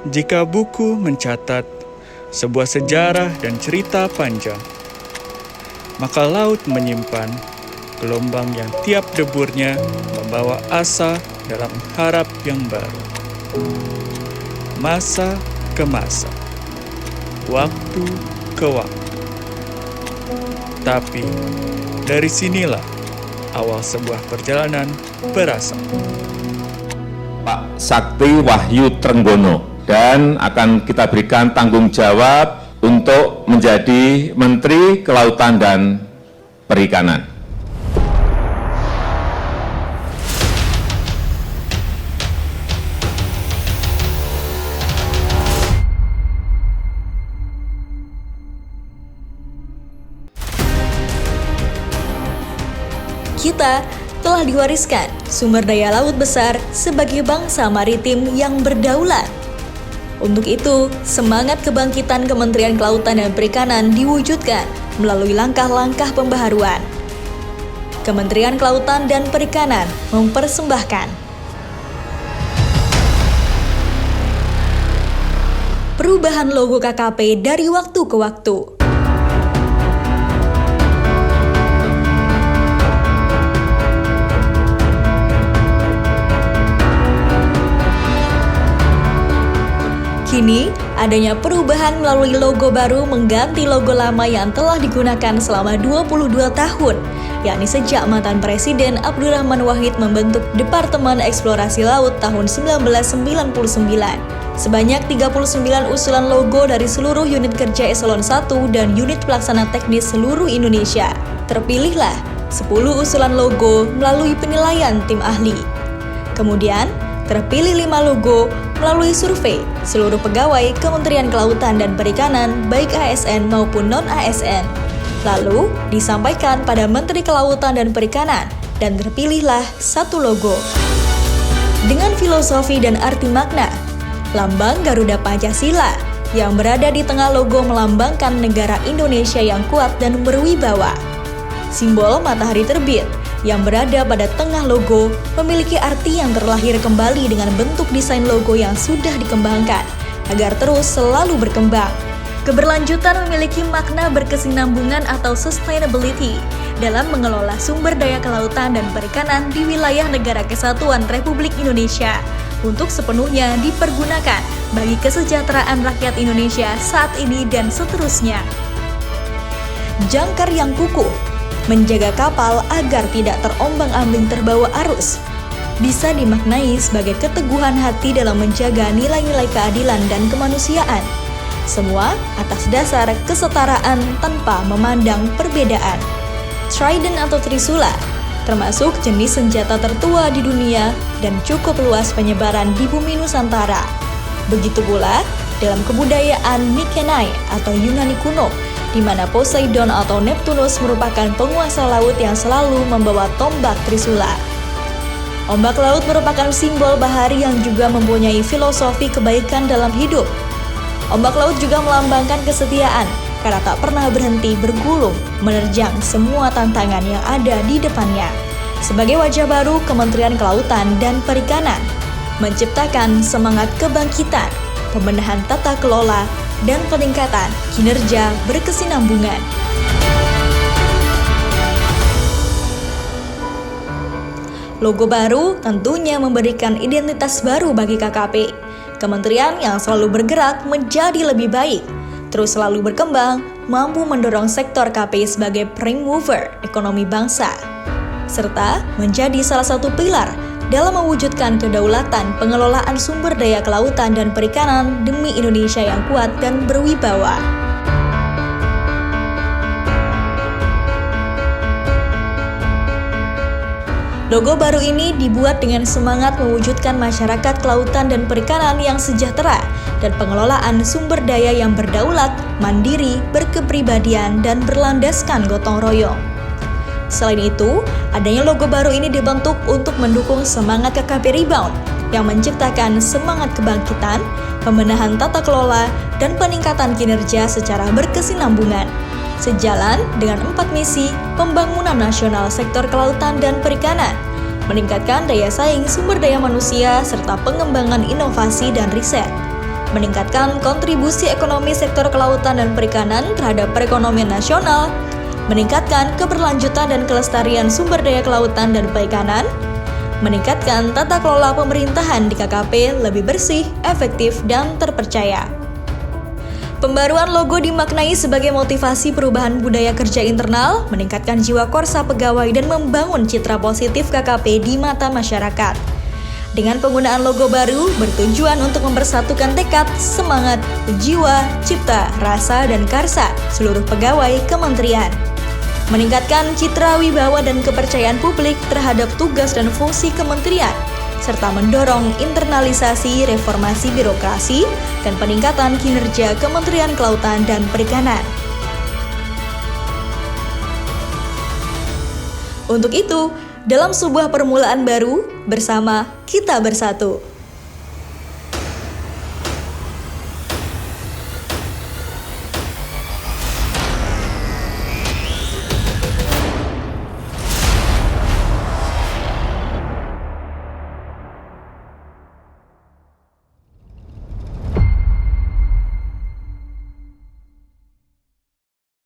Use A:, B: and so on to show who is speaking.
A: Jika buku mencatat sebuah sejarah dan cerita panjang, maka laut menyimpan gelombang yang tiap deburnya membawa asa dalam harap yang baru. Masa ke masa, waktu ke waktu. Tapi dari sinilah awal sebuah perjalanan berasal.
B: Pak Sakti Wahyu Trenggono, dan akan kita berikan tanggung jawab untuk menjadi Menteri Kelautan dan Perikanan.
C: Kita telah diwariskan sumber daya laut besar sebagai bangsa maritim yang berdaulat. Untuk itu, semangat kebangkitan Kementerian Kelautan dan Perikanan diwujudkan melalui langkah-langkah pembaharuan. Kementerian Kelautan dan Perikanan mempersembahkan perubahan logo KKP dari waktu ke waktu. Kini, adanya perubahan melalui logo baru mengganti logo lama yang telah digunakan selama 22 tahun, yakni sejak mantan Presiden Abdurrahman Wahid membentuk Departemen Eksplorasi Laut tahun 1999. Sebanyak 39 usulan logo dari seluruh unit kerja Eselon 1 dan unit pelaksana teknis seluruh Indonesia. Terpilihlah 10 usulan logo melalui penilaian tim ahli. Kemudian, terpilih 5 logo melalui survei seluruh pegawai Kementerian Kelautan dan Perikanan baik ASN maupun non-ASN. Lalu disampaikan pada Menteri Kelautan dan Perikanan dan terpilihlah 1 logo. Dengan filosofi dan arti makna, lambang Garuda Pancasila yang berada di tengah logo melambangkan negara Indonesia yang kuat dan berwibawa. Simbol matahari terbit yang berada pada tengah logo memiliki arti yang terlahir kembali dengan bentuk desain logo yang sudah dikembangkan agar terus selalu berkembang. Keberlanjutan memiliki makna berkesinambungan atau sustainability dalam mengelola sumber daya kelautan dan perikanan di wilayah Negara Kesatuan Republik Indonesia untuk sepenuhnya dipergunakan bagi kesejahteraan rakyat Indonesia saat ini dan seterusnya. Jangkar yang kukuh menjaga kapal agar tidak terombang-ambing terbawa arus, bisa dimaknai sebagai keteguhan hati dalam menjaga nilai-nilai keadilan dan kemanusiaan. Semua atas dasar kesetaraan tanpa memandang perbedaan. Trident atau Trisula termasuk jenis senjata tertua di dunia dan cukup luas penyebaran di bumi Nusantara. Begitu pula dalam kebudayaan Mykenae atau Yunani kuno, di mana Poseidon atau Neptunus merupakan penguasa laut yang selalu membawa tombak Trisula. Ombak laut merupakan simbol bahari yang juga mempunyai filosofi kebaikan dalam hidup. Ombak laut juga melambangkan kesetiaan karena tak pernah berhenti bergulung menerjang semua tantangan yang ada di depannya. Sebagai wajah baru Kementerian Kelautan dan Perikanan, menciptakan semangat kebangkitan, pembenahan tata kelola, dan peningkatan kinerja berkesinambungan. Logo baru tentunya memberikan identitas baru bagi KKP, kementerian yang selalu bergerak menjadi lebih baik, terus selalu berkembang, mampu mendorong sektor KP sebagai prime mover ekonomi bangsa, serta menjadi salah satu pilar dalam mewujudkan kedaulatan pengelolaan sumber daya kelautan dan perikanan demi Indonesia yang kuat dan berwibawa. Logo baru ini dibuat dengan semangat mewujudkan masyarakat kelautan dan perikanan yang sejahtera dan pengelolaan sumber daya yang berdaulat, mandiri, berkepribadian, dan berlandaskan gotong royong. Selain itu, adanya logo baru ini dibentuk untuk mendukung semangat KKP Rebound yang menciptakan semangat kebangkitan, pembenahan tata kelola, dan peningkatan kinerja secara berkesinambungan. Sejalan dengan 4 misi pembangunan nasional sektor kelautan dan perikanan, meningkatkan daya saing sumber daya manusia serta pengembangan inovasi dan riset, meningkatkan kontribusi ekonomi sektor kelautan dan perikanan terhadap perekonomian nasional, meningkatkan keberlanjutan dan kelestarian sumber daya kelautan dan perikanan, meningkatkan tata kelola pemerintahan di KKP lebih bersih, efektif, dan terpercaya. Pembaruan logo dimaknai sebagai motivasi perubahan budaya kerja internal, meningkatkan jiwa korsa pegawai dan membangun citra positif KKP di mata masyarakat. Dengan penggunaan logo baru, bertujuan untuk mempersatukan tekad, semangat, jiwa, cipta, rasa, dan karsa seluruh pegawai kementerian. Meningkatkan citra wibawa dan kepercayaan publik terhadap tugas dan fungsi kementerian, serta mendorong internalisasi reformasi birokrasi dan peningkatan kinerja Kementerian Kelautan dan Perikanan. Untuk itu, dalam sebuah permulaan baru, bersama kita bersatu.